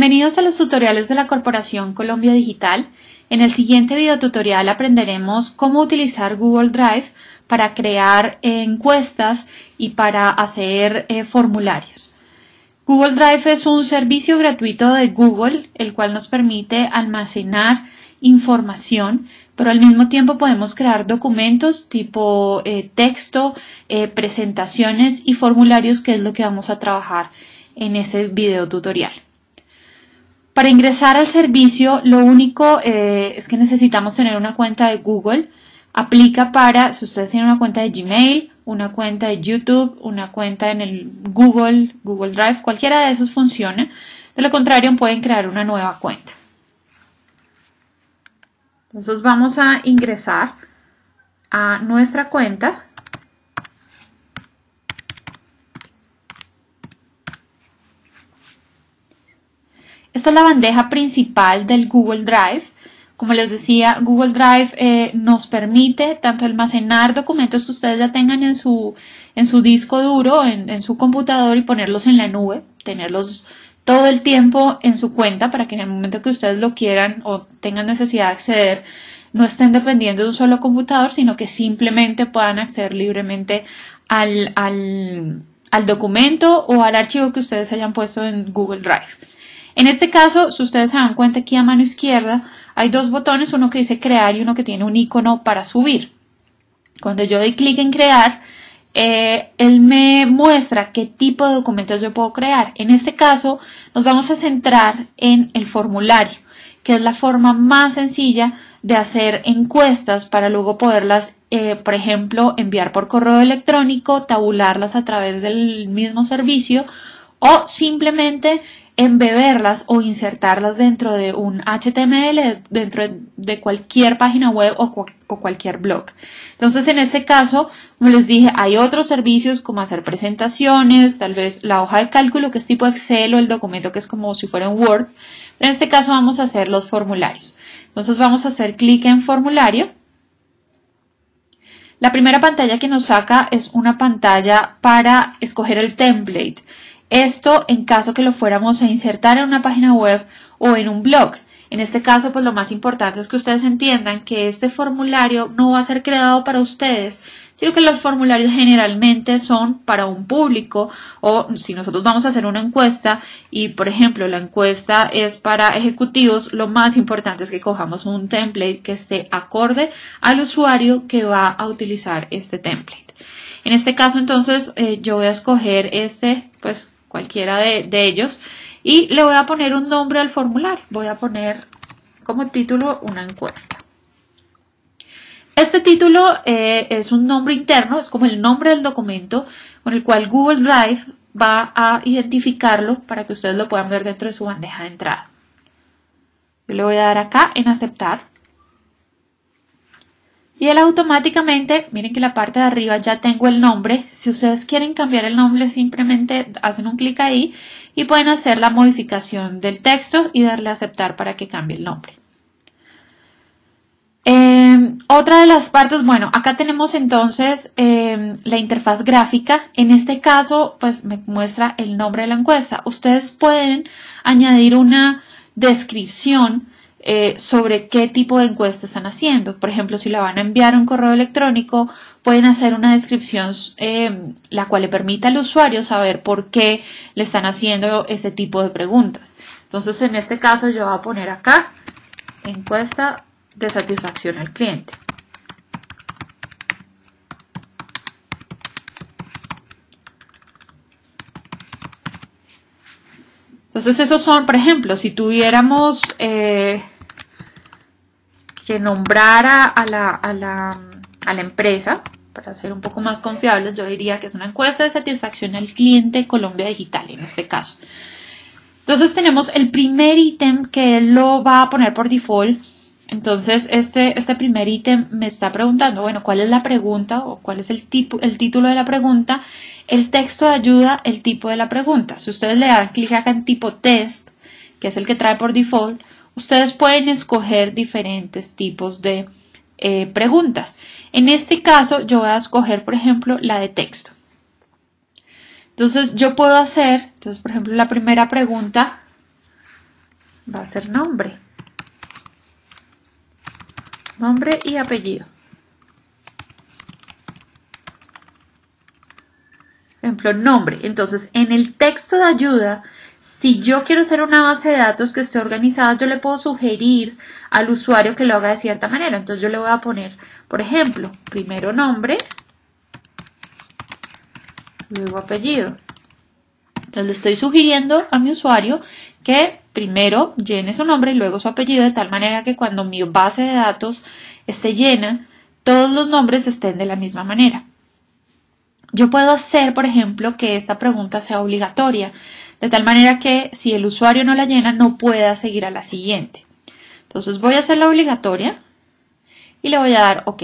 Bienvenidos a los tutoriales de la Corporación Colombia Digital. En el siguiente videotutorial aprenderemos cómo utilizar Google Drive para crear encuestas y para hacer formularios. Google Drive es un servicio gratuito de Google, el cual nos permite almacenar información, pero al mismo tiempo podemos crear documentos tipo texto, presentaciones y formularios, que es lo que vamos a trabajar en ese videotutorial. Para ingresar al servicio, lo único es que necesitamos tener una cuenta de Google. Aplica para, si ustedes tienen una cuenta de Gmail, una cuenta de YouTube, una cuenta en el Google Drive, cualquiera de esos funciona. De lo contrario, pueden crear una nueva cuenta. Entonces vamos a ingresar a nuestra cuenta. Esta es la bandeja principal del Google Drive. Como les decía, Google Drive nos permite tanto almacenar documentos que ustedes ya tengan en su disco duro, en su computador, y ponerlos en la nube, tenerlos todo el tiempo en su cuenta para que en el momento que ustedes lo quieran o tengan necesidad de acceder, no estén dependiendo de un solo computador, sino que simplemente puedan acceder libremente al documento o al archivo que ustedes hayan puesto en Google Drive. En este caso, si ustedes se dan cuenta, aquí a mano izquierda hay dos botones, uno que dice crear y uno que tiene un icono para subir. Cuando yo doy clic en crear, él me muestra qué tipo de documentos yo puedo crear. En este caso, nos vamos a centrar en el formulario, que es la forma más sencilla de hacer encuestas para luego poderlas, por ejemplo, enviar por correo electrónico, tabularlas a través del mismo servicio o simplemente embeberlas o insertarlas dentro de un HTML, dentro de cualquier página web o cualquier blog. Entonces, en este caso, como les dije, hay otros servicios como hacer presentaciones, tal vez la hoja de cálculo, que es tipo Excel, o el documento, que es como si fuera un Word. Pero en este caso vamos a hacer los formularios. Entonces vamos a hacer clic en formulario. La primera pantalla que nos saca es una pantalla para escoger el template. Esto en caso que lo fuéramos a insertar en una página web o en un blog. En este caso, pues lo más importante es que ustedes entiendan que este formulario no va a ser creado para ustedes, sino que los formularios generalmente son para un público, o si nosotros vamos a hacer una encuesta y, por ejemplo, la encuesta es para ejecutivos, lo más importante es que cojamos un template que esté acorde al usuario que va a utilizar este template. En este caso, entonces, yo voy a escoger pues cualquiera de ellos, y le voy a poner un nombre al formulario. Voy a poner como título una encuesta. Este título es un nombre interno, es como el nombre del documento con el cual Google Drive va a identificarlo para que ustedes lo puedan ver dentro de su bandeja de entrada. Yo le voy a dar acá en aceptar. Y él automáticamente, miren que en la parte de arriba ya tengo el nombre. Si ustedes quieren cambiar el nombre, simplemente hacen un clic ahí y pueden hacer la modificación del texto y darle a aceptar para que cambie el nombre. Otra de las partes, bueno, acá tenemos entonces la interfaz gráfica. En este caso, pues me muestra el nombre de la encuesta. Ustedes pueden añadir una descripción sobre qué tipo de encuesta están haciendo. Por ejemplo, si la van a enviar a un correo electrónico, pueden hacer una descripción la cual le permita al usuario saber por qué le están haciendo ese tipo de preguntas. Entonces, en este caso, yo voy a poner acá encuesta de satisfacción al cliente. Entonces, esos son, por ejemplo, si tuviéramos que nombrar a la empresa, para ser un poco más confiables, yo diría que es una encuesta de satisfacción al cliente Colombia Digital, en este caso. Entonces, tenemos el primer ítem que él lo va a poner por default. Entonces, este primer ítem me está preguntando, bueno, ¿cuál es la pregunta o cuál es el título de la pregunta? El texto de ayuda, el tipo de la pregunta. Si ustedes le dan clic acá en tipo test, que es el que trae por default, ustedes pueden escoger diferentes tipos de preguntas. En este caso, yo voy a escoger, por ejemplo, la de texto. Entonces, yo puedo hacer, por ejemplo, la primera pregunta va a ser nombre. Nombre y apellido. Por ejemplo, nombre. Entonces, en el texto de ayuda, si yo quiero hacer una base de datos que esté organizada, yo le puedo sugerir al usuario que lo haga de cierta manera. Entonces, yo le voy a poner, por ejemplo, primero nombre, luego apellido. Entonces, le estoy sugiriendo a mi usuario que primero llene su nombre y luego su apellido, de tal manera que cuando mi base de datos esté llena, todos los nombres estén de la misma manera. Yo puedo hacer, por ejemplo, que esta pregunta sea obligatoria, de tal manera que si el usuario no la llena, no pueda seguir a la siguiente. Entonces voy a hacerla obligatoria y le voy a dar OK.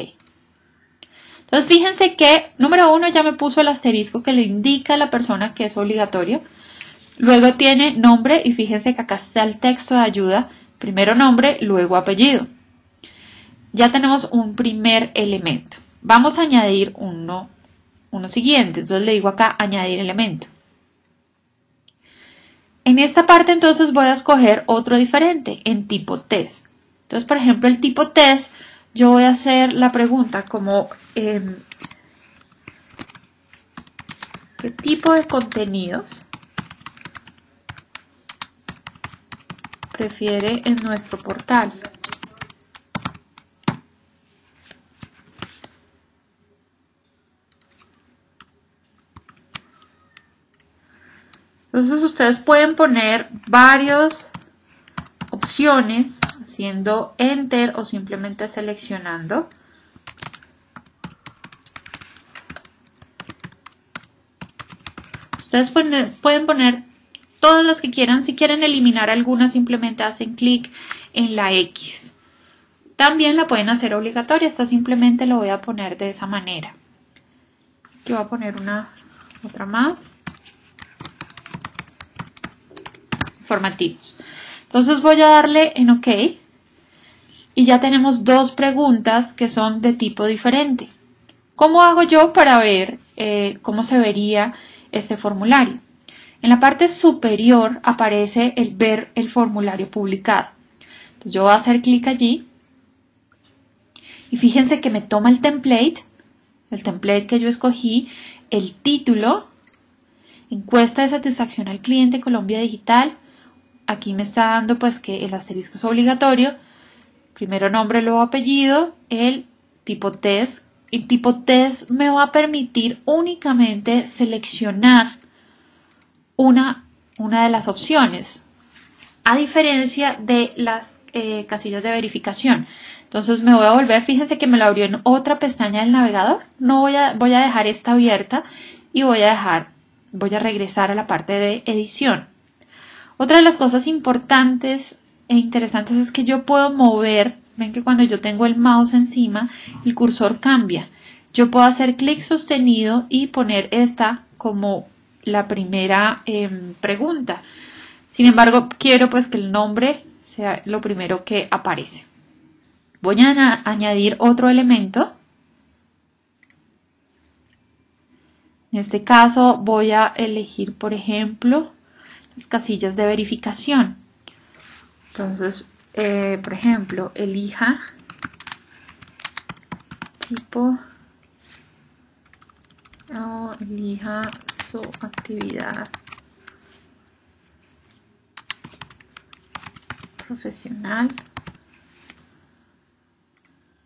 Entonces fíjense que, número 1, ya me puso el asterisco que le indica a la persona que es obligatorio. Luego tiene nombre y fíjense que acá está el texto de ayuda, primero nombre, luego apellido. Ya tenemos un primer elemento. Vamos a añadir uno siguiente, entonces le digo acá añadir elemento. En esta parte entonces voy a escoger otro diferente en tipo test. Entonces, por ejemplo, el tipo test, yo voy a hacer la pregunta como ¿qué tipo de contenidos prefiere en nuestro portal? Entonces ustedes pueden poner varias opciones haciendo Enter o simplemente seleccionando. Ustedes pueden poner todas las que quieran. Si quieren eliminar alguna, simplemente hacen clic en la X. También la pueden hacer obligatoria. Esta simplemente lo voy a poner de esa manera. Aquí voy a poner otra más. Informativos. Entonces voy a darle en OK y ya tenemos dos preguntas que son de tipo diferente. ¿Cómo hago yo para ver cómo se vería este formulario? En la parte superior aparece el ver el formulario publicado. Entonces yo voy a hacer clic allí y fíjense que me toma el template que yo escogí, el título, encuesta de satisfacción al cliente Colombia Digital. Aquí me está dando pues que el asterisco es obligatorio, primero nombre, luego apellido, el tipo test. El tipo test me va a permitir únicamente seleccionar una de las opciones, a diferencia de las casillas de verificación. Entonces me voy a volver, fíjense que me lo abrió en otra pestaña del navegador. No voy a dejar esta abierta y voy a regresar a la parte de edición. Otra de las cosas importantes e interesantes es que yo puedo mover, ven que cuando yo tengo el mouse encima, el cursor cambia. Yo puedo hacer clic sostenido y poner esta como la primera pregunta. Sin embargo, quiero pues que el nombre sea lo primero que aparece. Voy a añadir otro elemento. En este caso voy a elegir, por ejemplo, las casillas de verificación. Entonces, por ejemplo, elija tipo o elija su actividad profesional.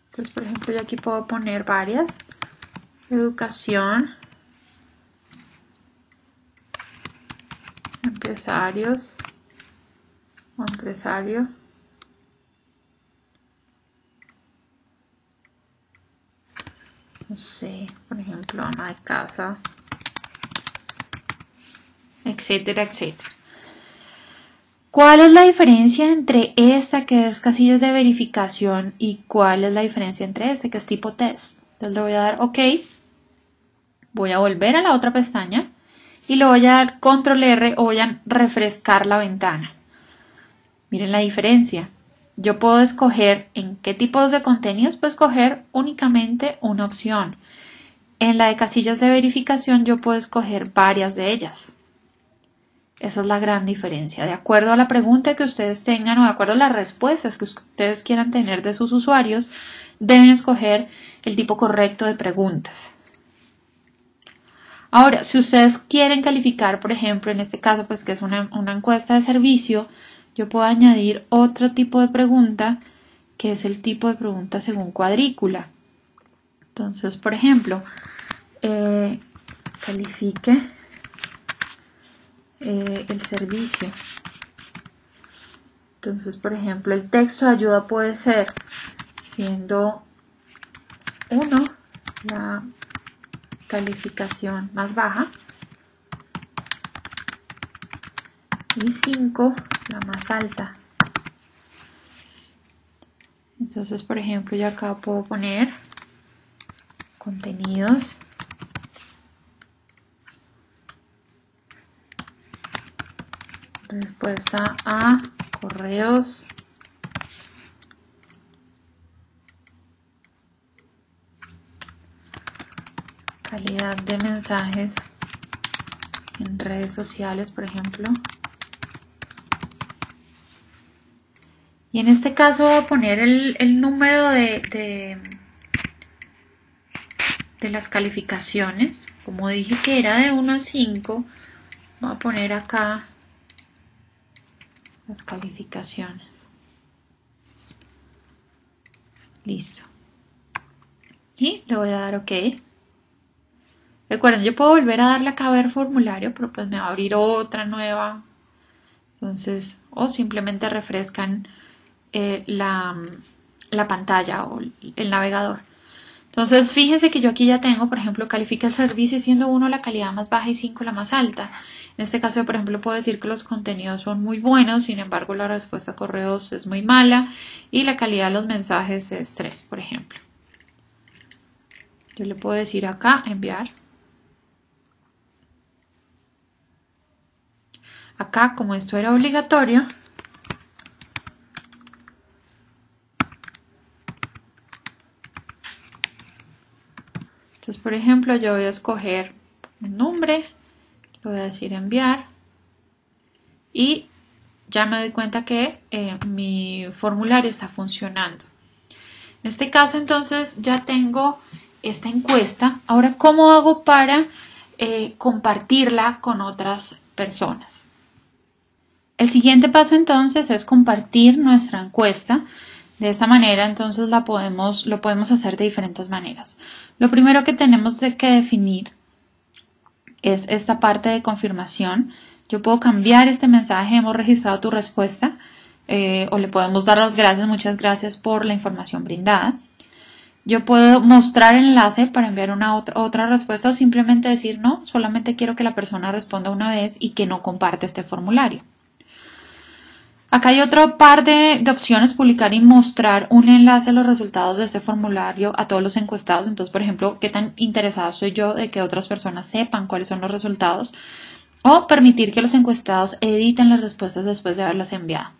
Entonces, por ejemplo, yo aquí puedo poner varias. Educación, empresarios o empresario, no sé, por ejemplo, ama de casa, etcétera, etcétera. ¿Cuál es la diferencia entre esta que es casillas de verificación y cuál es la diferencia entre este que es tipo test? Entonces le voy a dar OK, voy a volver a la otra pestaña y le voy a dar control R o voy a refrescar la ventana. Miren la diferencia. Yo puedo escoger en qué tipos de contenidos, puedo escoger únicamente una opción. En la de casillas de verificación yo puedo escoger varias de ellas. Esa es la gran diferencia. De acuerdo a la pregunta que ustedes tengan o de acuerdo a las respuestas que ustedes quieran tener de sus usuarios, deben escoger el tipo correcto de preguntas. Ahora, si ustedes quieren calificar, por ejemplo, en este caso, pues que es una encuesta de servicio, yo puedo añadir otro tipo de pregunta, que es el tipo de pregunta según cuadrícula. Entonces, por ejemplo, califique el servicio. Entonces, por ejemplo, el texto de ayuda puede ser siendo 1 la calificación más baja y 5 la más alta. Entonces, por ejemplo, yo acá puedo poner contenidos, respuesta a correos, calidad de mensajes en redes sociales, por ejemplo. Y en este caso voy a poner el número de las calificaciones. Como dije que era de 1 a 5, voy a poner acá las calificaciones. Listo. Y le voy a dar OK. Recuerden, yo puedo volver a darle acá a ver formulario, pero pues me va a abrir otra nueva. Entonces, o simplemente refrescan la pantalla o el navegador. Entonces, fíjense que yo aquí ya tengo, por ejemplo, califica el servicio siendo 1 la calidad más baja y 5 la más alta. En este caso, por ejemplo, puedo decir que los contenidos son muy buenos, sin embargo, la respuesta a correos es muy mala y la calidad de los mensajes es 3, por ejemplo. Yo le puedo decir acá, enviar. Acá, como esto era obligatorio, entonces, por ejemplo, yo voy a escoger un nombre, le voy a decir enviar y ya me doy cuenta que mi formulario está funcionando. En este caso, entonces, ya tengo esta encuesta. Ahora, ¿cómo hago para compartirla con otras personas? El siguiente paso, entonces, es compartir nuestra encuesta. De esta manera, entonces, lo podemos hacer de diferentes maneras. Lo primero que tenemos que definir es esta parte de confirmación. Yo puedo cambiar este mensaje, hemos registrado tu respuesta, o le podemos dar las gracias, muchas gracias por la información brindada. Yo puedo mostrar el enlace para enviar otra respuesta o simplemente decir no, solamente quiero que la persona responda una vez y que no comparte este formulario. Acá hay otro par de opciones, publicar y mostrar un enlace a los resultados de este formulario a todos los encuestados. Entonces, por ejemplo, qué tan interesado soy yo de que otras personas sepan cuáles son los resultados. O permitir que los encuestados editen las respuestas después de haberlas enviado.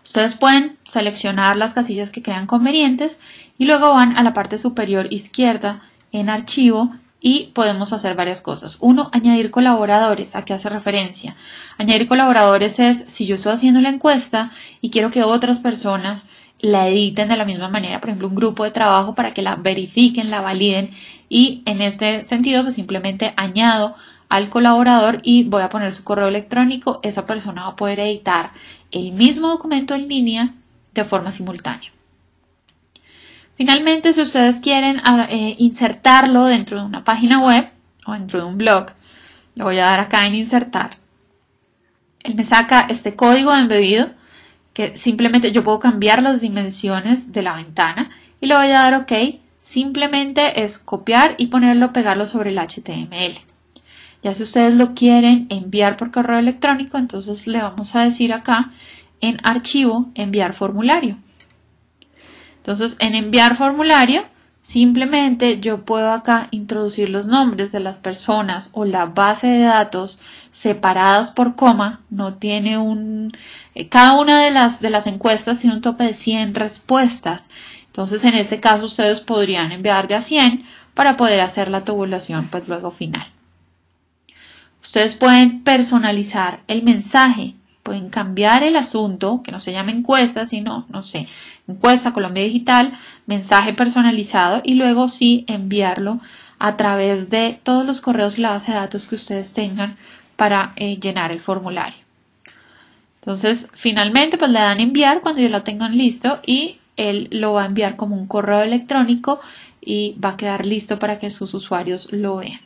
Ustedes pueden seleccionar las casillas que crean convenientes y luego van a la parte superior izquierda en archivo y podemos hacer varias cosas. 1. Añadir colaboradores. ¿A qué hace referencia? Añadir colaboradores es si yo estoy haciendo la encuesta y quiero que otras personas la editen de la misma manera, por ejemplo, un grupo de trabajo para que la verifiquen, la validen y en este sentido pues simplemente añado al colaborador y voy a poner su correo electrónico. Esa persona va a poder editar el mismo documento en línea de forma simultánea. Finalmente, si ustedes quieren insertarlo dentro de una página web o dentro de un blog, le voy a dar acá en insertar. Él me saca este código embebido que simplemente yo puedo cambiar las dimensiones de la ventana y le voy a dar OK. Simplemente es copiar y pegarlo sobre el HTML. Ya si ustedes lo quieren enviar por correo electrónico, entonces le vamos a decir acá en archivo enviar formulario. Entonces, en enviar formulario, simplemente yo puedo acá introducir los nombres de las personas o la base de datos separadas por coma. No tiene cada una de las encuestas tiene un tope de 100 respuestas. Entonces, en este caso, ustedes podrían enviar de a 100 para poder hacer la tabulación, pues luego final. Ustedes pueden personalizar el mensaje, pueden cambiar el asunto, que no se llame encuesta, sino, no sé, encuesta Colombia Digital, mensaje personalizado y luego sí enviarlo a través de todos los correos y la base de datos que ustedes tengan para llenar el formulario. Entonces, finalmente, pues le dan enviar cuando ya lo tengan listo y él lo va a enviar como un correo electrónico y va a quedar listo para que sus usuarios lo vean.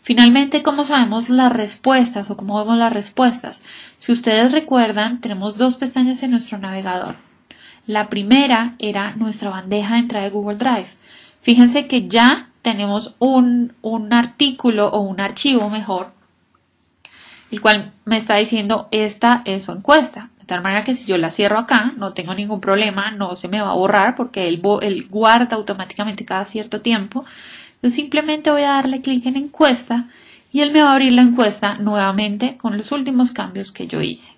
Finalmente, ¿cómo sabemos las respuestas o cómo vemos las respuestas? Si ustedes recuerdan, tenemos dos pestañas en nuestro navegador. La primera era nuestra bandeja de entrada de Google Drive. Fíjense que ya tenemos un artículo o un archivo mejor, el cual me está diciendo esta es su encuesta. De tal manera que si yo la cierro acá, no tengo ningún problema, no se me va a borrar porque él guarda automáticamente cada cierto tiempo. Entonces simplemente voy a darle clic en encuesta y él me va a abrir la encuesta nuevamente con los últimos cambios que yo hice.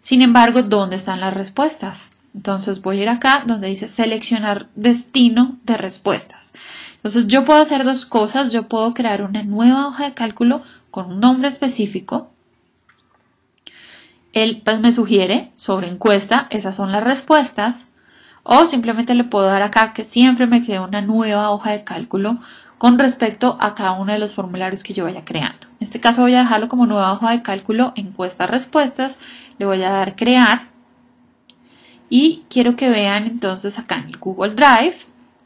Sin embargo, ¿dónde están las respuestas? Entonces voy a ir acá donde dice seleccionar destino de respuestas. Entonces yo puedo hacer dos cosas. Yo puedo crear una nueva hoja de cálculo con un nombre específico. Él pues me sugiere sobre encuesta, esas son las respuestas. O simplemente le puedo dar acá que siempre me quede una nueva hoja de cálculo con respecto a cada uno de los formularios que yo vaya creando. En este caso voy a dejarlo como nueva hoja de cálculo, encuesta, respuestas. Le voy a dar crear. Y quiero que vean entonces acá en el Google Drive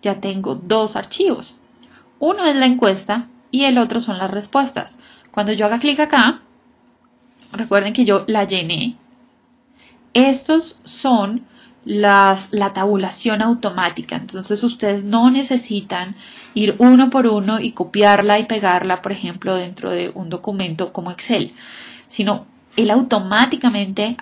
ya tengo dos archivos. Uno es la encuesta y el otro son las respuestas. Cuando yo haga clic acá, recuerden que yo la llené. Estos son la tabulación automática. Entonces ustedes no necesitan ir uno por uno y copiarla y pegarla, por ejemplo, dentro de un documento como Excel, sino él automáticamente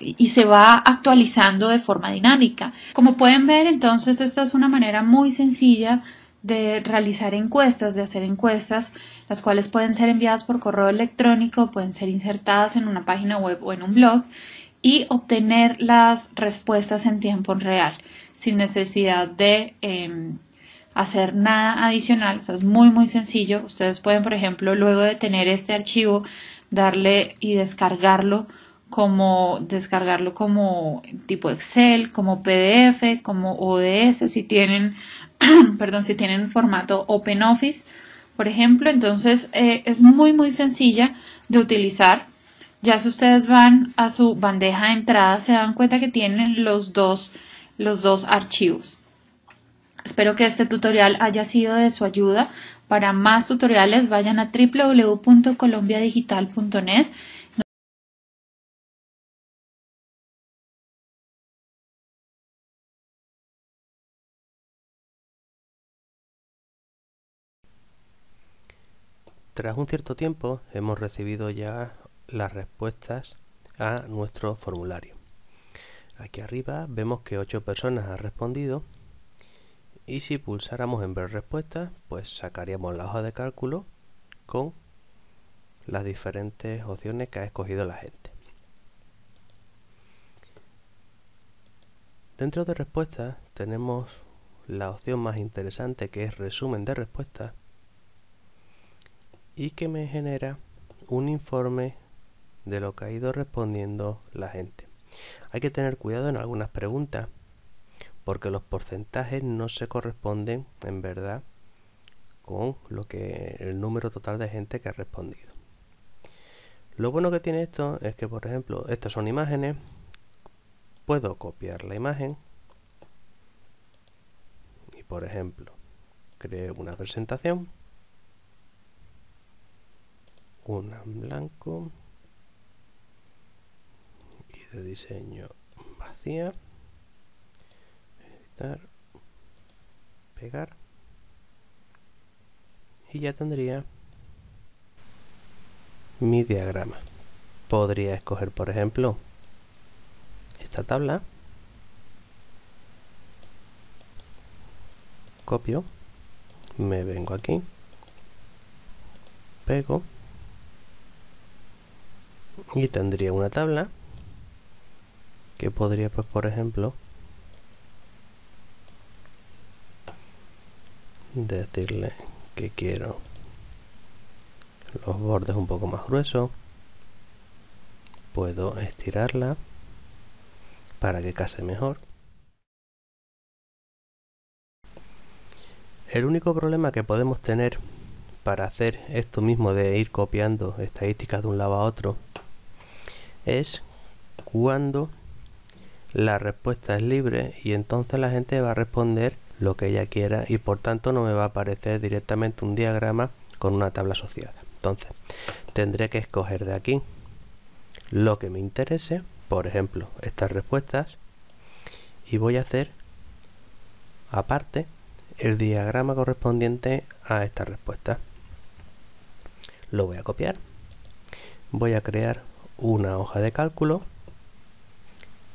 y se va actualizando de forma dinámica. Como pueden ver, entonces esta es una manera muy sencilla de realizar encuestas, de hacer encuestas, las cuales pueden ser enviadas por correo electrónico, pueden ser insertadas en una página web o en un blog y obtener las respuestas en tiempo real, sin necesidad de hacer nada adicional. O sea, es muy sencillo. Ustedes pueden, por ejemplo, luego de tener este archivo, darle y descargarlo como tipo Excel, como PDF, como ODS, si tienen, perdón, si tienen formato OpenOffice, por ejemplo. Entonces es muy sencilla de utilizar. Ya si ustedes van a su bandeja de entrada, se dan cuenta que tienen los dos archivos. Espero que este tutorial haya sido de su ayuda. Para más tutoriales vayan a www.colombiadigital.net. Tras un cierto tiempo hemos recibido ya las respuestas a nuestro formulario. Aquí arriba vemos que 8 personas han respondido y si pulsáramos en ver respuestas, pues sacaríamos la hoja de cálculo con las diferentes opciones que ha escogido la gente. Dentro de respuestas tenemos la opción más interesante, que es resumen de respuestas, y que me genera un informe de lo que ha ido respondiendo la gente. Hay que tener cuidado en algunas preguntas porque los porcentajes no se corresponden en verdad con el número total de gente que ha respondido. Lo bueno que tiene esto es que, por ejemplo, estas son imágenes. Puedo copiar la imagen y, por ejemplo, creo una presentación, una en blanco y de diseño vacía, editar, pegar y ya tendría mi diagrama. Podría escoger, por ejemplo, esta tabla, copio, me vengo aquí, pego y tendría una tabla que podría, pues, por ejemplo, decirle que quiero los bordes un poco más gruesos. Puedo estirarla para que case mejor. El único problema que podemos tener para hacer esto mismo de ir copiando estadísticas de un lado a otro es cuando la respuesta es libre y entonces la gente va a responder lo que ella quiera y por tanto no me va a aparecer directamente un diagrama con una tabla asociada. Entonces tendré que escoger de aquí lo que me interese, por ejemplo estas respuestas, y voy a hacer aparte el diagrama correspondiente a esta respuesta. Lo voy a copiar, voy a crear una hoja de cálculo,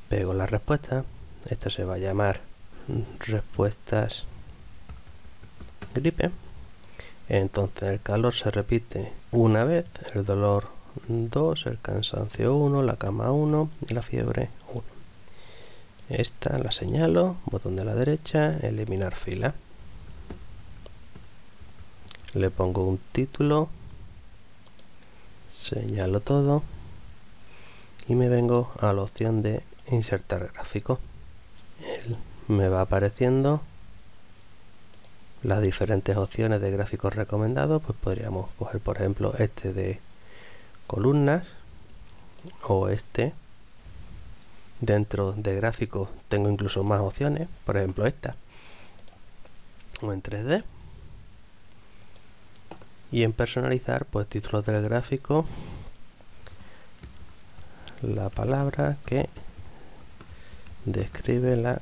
pego la respuesta, esta se va a llamar respuestas gripe. Entonces el calor se repite una vez, el dolor 2, el cansancio 1, la cama 1 y la fiebre 1. Esta la señalo, botón de la derecha, eliminar fila. Le pongo un título, señalo todo y me vengo a la opción de insertar gráfico. Me va apareciendo las diferentes opciones de gráficos recomendados. Pues podríamos coger por ejemplo este de columnas o este. Dentro de gráficos tengo incluso más opciones, por ejemplo esta, o en 3D. Y en personalizar, pues títulos del gráfico, la palabra que describe la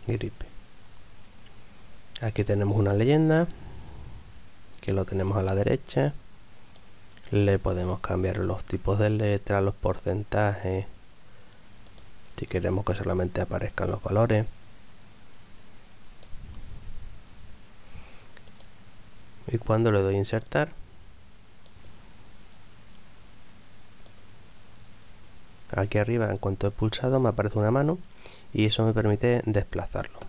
gripe. Aquí tenemos una leyenda que lo tenemos a la derecha. Le podemos cambiar los tipos de letras, los porcentajes, si queremos que solamente aparezcan los valores. Y cuando le doy a insertar, aquí arriba en cuanto he pulsado me aparece una mano y eso me permite desplazarlo.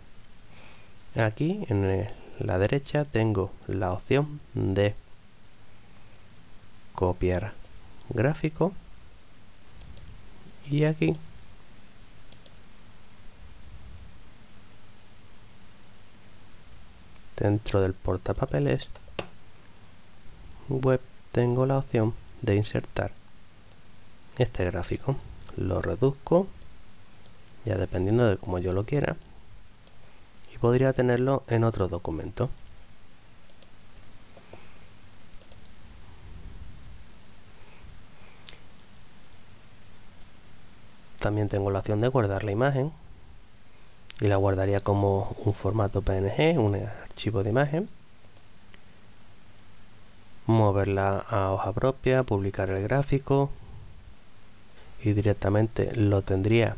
Aquí en la derecha tengo la opción de copiar gráfico y aquí dentro del portapapeles web tengo la opción de insertar este gráfico. Lo reduzco ya dependiendo de cómo yo lo quiera y podría tenerlo en otro documento. También tengo la opción de guardar la imagen y la guardaría como un formato PNG, un archivo de imagen. Moverla a hoja propia, publicar el gráfico y directamente lo tendría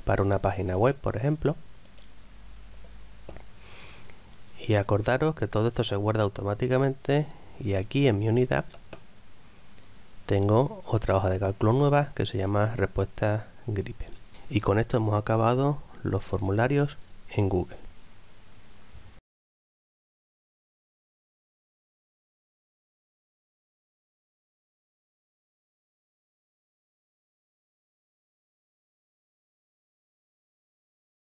para una página web, por ejemplo. Y acordaros que todo esto se guarda automáticamente y aquí en mi unidad tengo otra hoja de cálculo nueva que se llama respuesta gripe. Y con esto hemos acabado los formularios en Google.